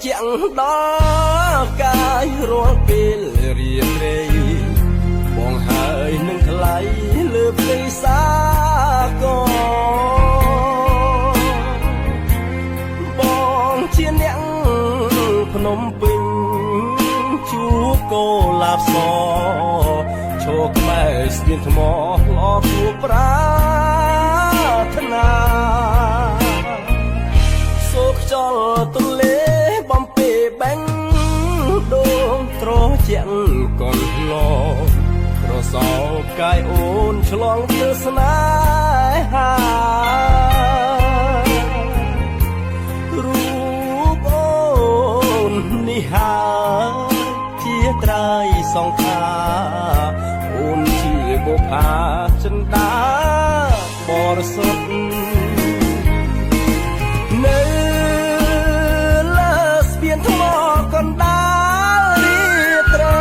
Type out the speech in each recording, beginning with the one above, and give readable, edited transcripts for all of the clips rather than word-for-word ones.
ជាក់ដល់កាយរាល់ពេលរៀបរៃបងហើយនឹងថ្លៃលើផ្ទៃសាកបងជាអ្នកភ្នំពេញជួបកូលាបសឈោក្បែរស្ពានថ្មល្អគួរប្រាថ្នាសូខ្យល់ទន្លេបំពេបេងដូងត្រជាក់កូនឡប្រសោកាយអូនឆ្លងវាលស្នេហារូបអូននេះហើយជាត្រៃសងខាអូនជាបុប្ផាចិន្តាបរិសុទ្ធនៅលើស្ពានថ្មកណ្ដាលរាត្រី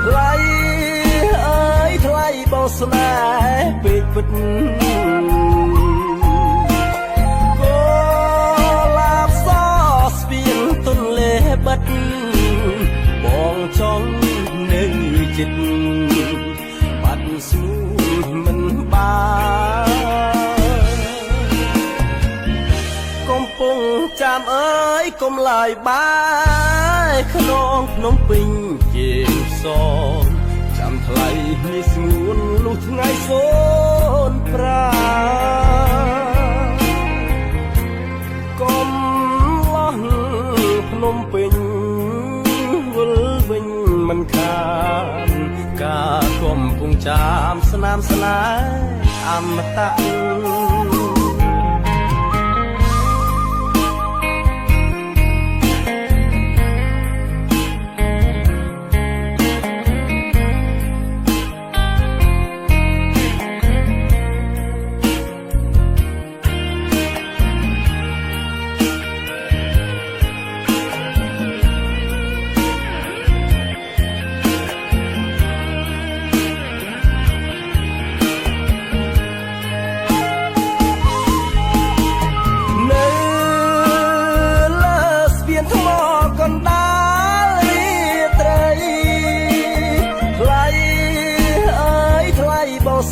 ថ្លៃអើយថ្លៃបងស្នេហ៍ពេកពិតកូលាបសស្ពានទន្លេបិទបងចង់នៅចិត្តបាត់ស្មូនមិនបានកំពុងចាំអើយកុំឡាយបាយក្នុងភ្នំពេញជាសងចាំថ្លៃនេះស្ងួនលុះថ្ងៃសូនប្រាកុំលោះភ្នំពេញវិលវិញមិនខានការកំពុងចាំស្នាមស្នេហ៍អមតៈ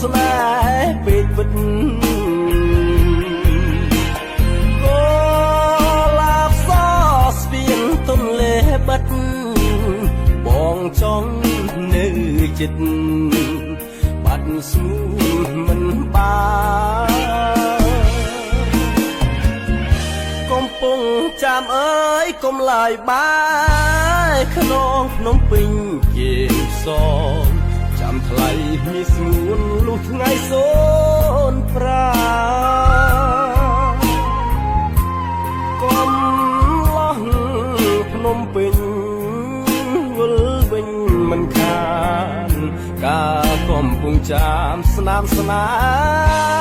ស្នេហ៍ពេកពិតកូលាបសស្ពានទន្លេបិទបងចង់នៅចិត្តបាត់ស្មូនមិនបានកំពុងចាំអើយកុំឡាយបាយក្នុងភ្នំពេញជាសងចាំថ្លៃមានស្ងួនលុះថ្ងៃសូនប្រាកុំលោះភ្នំពេញវិលវិញមិនខានការកំពុងចាំស្នាមស្នេហ៍